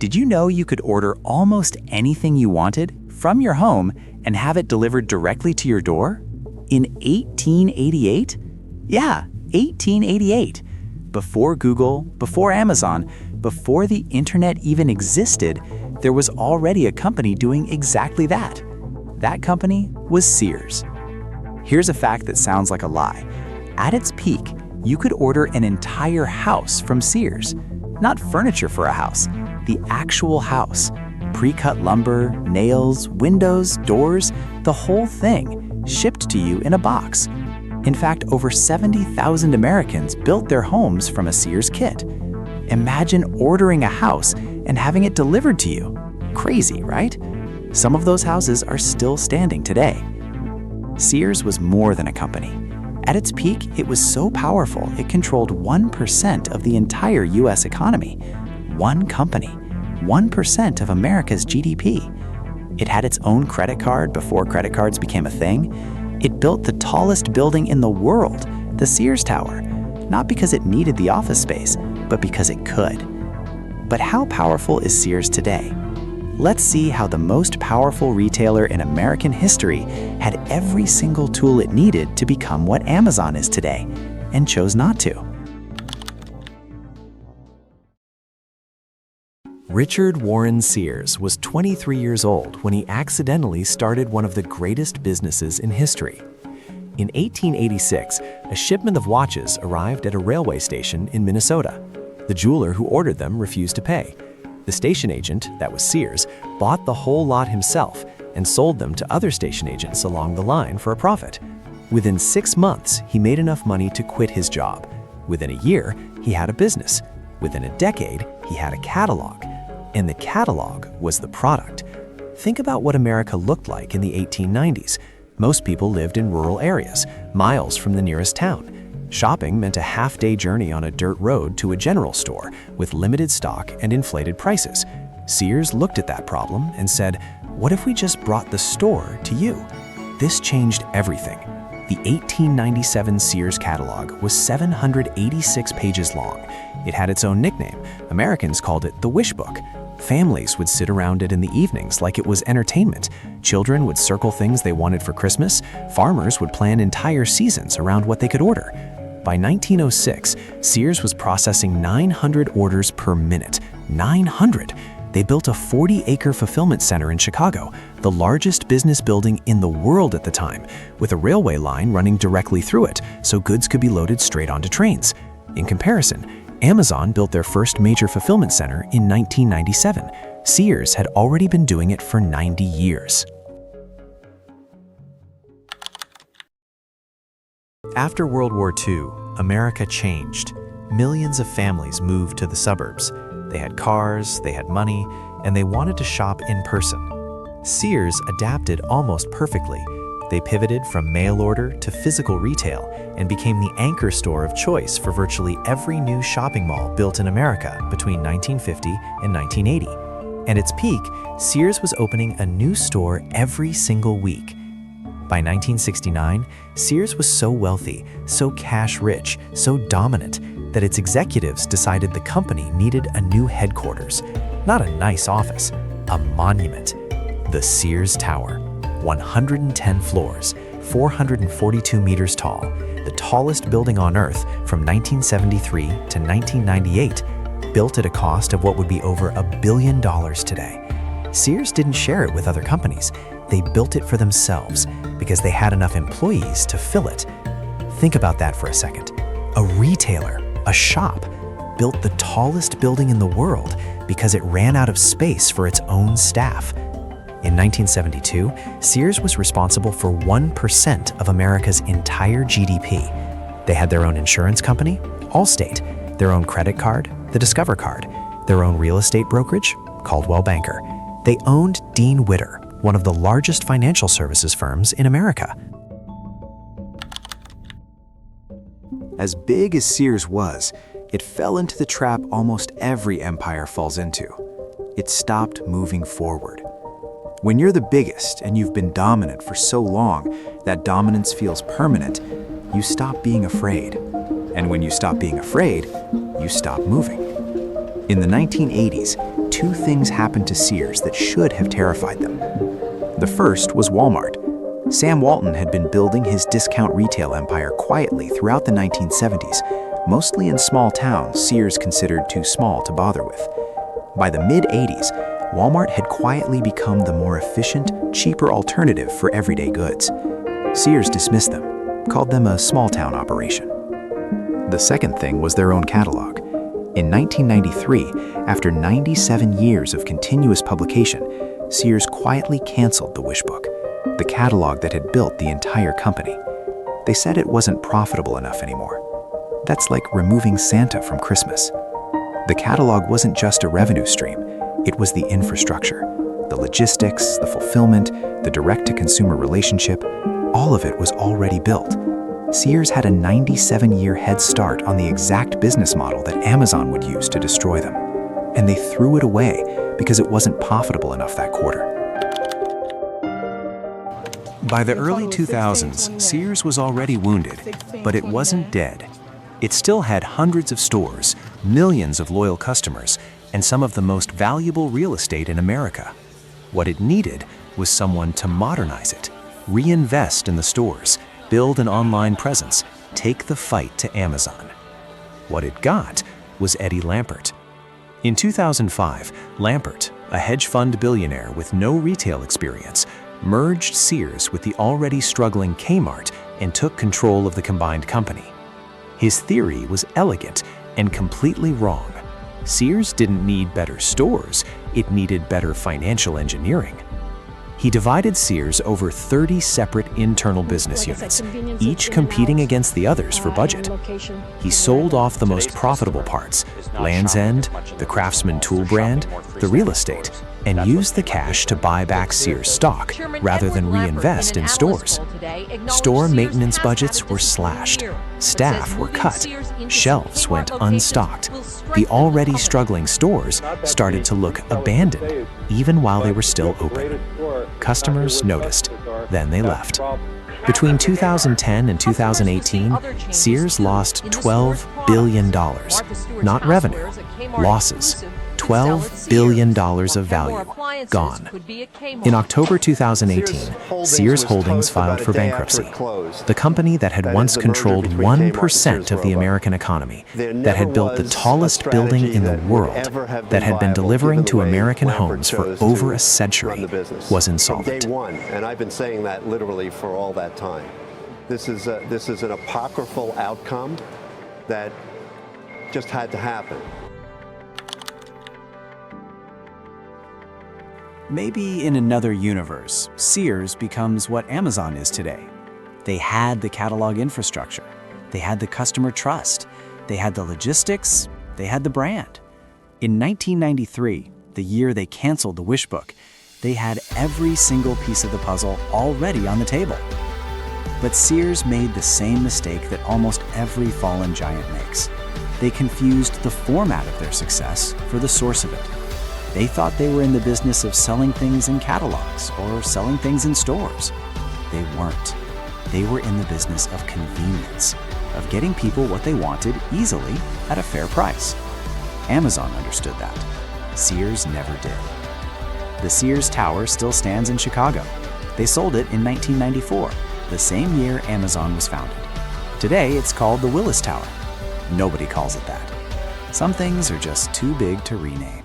Did you know you could order almost anything you wanted from your home and have it delivered directly to your door? In 1888? Yeah, 1888. Before Google, before Amazon, before the internet even existed, there was already a company doing exactly that. That company was Sears. Here's a fact that sounds like a lie. At its peak, you could order an entire house from Sears. Not furniture for a house, the actual house. Pre-cut lumber, nails, windows, doors, the whole thing, shipped to you in a box. In fact, over 70,000 Americans built their homes from a Sears kit. Imagine ordering a house and having it delivered to you. Crazy, right? Some of those houses are still standing today. Sears was more than a company. At its peak, it was so powerful it controlled 1% of the entire US economy. One company, 1% of America's GDP. It had its own credit card before credit cards became a thing. It built the tallest building in the world, the Sears Tower, not because it needed the office space, but because it could. But how powerful is Sears today? Let's see how the most powerful retailer in American history had every single tool it needed to become what Amazon is today, and chose not to. Richard Warren Sears was 23 years old when he accidentally started one of the greatest businesses in history. In 1886, a shipment of watches arrived at a railway station in Minnesota. The jeweler who ordered them refused to pay. The station agent, that was Sears, bought the whole lot himself and sold them to other station agents along the line for a profit. Within 6 months, he made enough money to quit his job. Within a year, he had a business. Within a decade, he had a catalog. And the catalog was the product. Think about what America looked like in the 1890s. Most people lived in rural areas, miles from the nearest town. Shopping meant a half-day journey on a dirt road to a general store with limited stock and inflated prices. Sears looked at that problem and said, "What if we just brought the store to you?" This changed everything. The 1897 Sears catalog was 786 pages long. It had its own nickname. Americans called it the Wish Book. Families would sit around it in the evenings like it was entertainment. Children would circle things they wanted for Christmas. Farmers would plan entire seasons around what they could order. By 1906, Sears was processing 900 orders per minute. 900! They built a 40-acre fulfillment center in Chicago, the largest business building in the world at the time, with a railway line running directly through it so goods could be loaded straight onto trains. In comparison, Amazon built their first major fulfillment center in 1997. Sears had already been doing it for 90 years. After World War II, America changed. Millions of families moved to the suburbs. They had cars, they had money, and they wanted to shop in person. Sears adapted almost perfectly. They pivoted from mail order to physical retail and became the anchor store of choice for virtually every new shopping mall built in America between 1950 and 1980. At its peak, Sears was opening a new store every single week. By 1969, Sears was so wealthy, so cash-rich, so dominant, that its executives decided the company needed a new headquarters. Not a nice office, a monument. The Sears Tower. 110 floors, 442 meters tall, the tallest building on Earth from 1973 to 1998, built at a cost of what would be over $1 billion today. Sears didn't share it with other companies. They built it for themselves because they had enough employees to fill it. Think about that for a second. A retailer, a shop, built the tallest building in the world because it ran out of space for its own staff. In 1972, Sears was responsible for 1% of America's entire GDP. They had their own insurance company, Allstate, their own credit card, the Discover Card, their own real estate brokerage, Coldwell Banker. They owned Dean Witter, one of the largest financial services firms in America. As big as Sears was, it fell into the trap almost every empire falls into. It stopped moving forward. When you're the biggest and you've been dominant for so long that dominance feels permanent, you stop being afraid. And when you stop being afraid, you stop moving. In the 1980s, two things happened to Sears that should have terrified them. The first was Walmart. Sam Walton had been building his discount retail empire quietly throughout the 1970s, mostly in small towns Sears considered too small to bother with. By the mid-80s, Walmart had quietly become the more efficient, cheaper alternative for everyday goods. Sears dismissed them, called them a small-town operation. The second thing was their own catalog. In 1993, after 97 years of continuous publication, Sears quietly canceled the Wish Book, the catalog that had built the entire company. They said it wasn't profitable enough anymore. That's like removing Santa from Christmas. The catalog wasn't just a revenue stream, it was the infrastructure, the logistics, the fulfillment, the direct-to-consumer relationship. All of it was already built. Sears had a 97-year head start on the exact business model that Amazon would use to destroy them. And they threw it away because it wasn't profitable enough that quarter. By the early 2000s, Sears was already wounded, but it wasn't dead. It still had hundreds of stores, millions of loyal customers, and some of the most valuable real estate in America. What it needed was someone to modernize it, reinvest in the stores, build an online presence, take the fight to Amazon. What it got was Eddie Lampert. In 2005, Lampert, a hedge fund billionaire with no retail experience, merged Sears with the already struggling Kmart and took control of the combined company. His theory was elegant and completely wrong. Sears didn't need better stores, it needed better financial engineering. He divided Sears over 30 separate internal business units, each competing against the others for budget. He sold off the most profitable parts, Land's End, the Craftsman tool brand, the real estate, and used the cash to buy back Sears stock rather than reinvest in stores. Store maintenance budgets were slashed, staff were cut, shelves went unstocked. The already struggling stores started to look abandoned, even while they were still open. Customers noticed, then they left. Between 2010 and 2018, Sears lost $12 billion. Not revenue, losses. $12 billion of value gone. In October 2018, Sears Holdings filed for bankruptcy. The company that had once controlled 1% of the American economy, that had built the tallest building in the world, that had been delivering to American homes for over a century, was insolvent. And I've been saying that literally for all that time. This is an apocryphal outcome that just had to happen. Maybe in another universe, Sears becomes what Amazon is today. They had the catalog infrastructure, they had the customer trust, they had the logistics, they had the brand. In 1993, the year they canceled the Wish Book, they had every single piece of the puzzle already on the table. But Sears made the same mistake that almost every fallen giant makes. They confused the format of their success for the source of it. They thought they were in the business of selling things in catalogs or selling things in stores. They weren't. They were in the business of convenience, of getting people what they wanted easily at a fair price. Amazon understood that. Sears never did. The Sears Tower still stands in Chicago. They sold it in 1994, the same year Amazon was founded. Today, it's called the Willis Tower. Nobody calls it that. Some things are just too big to rename.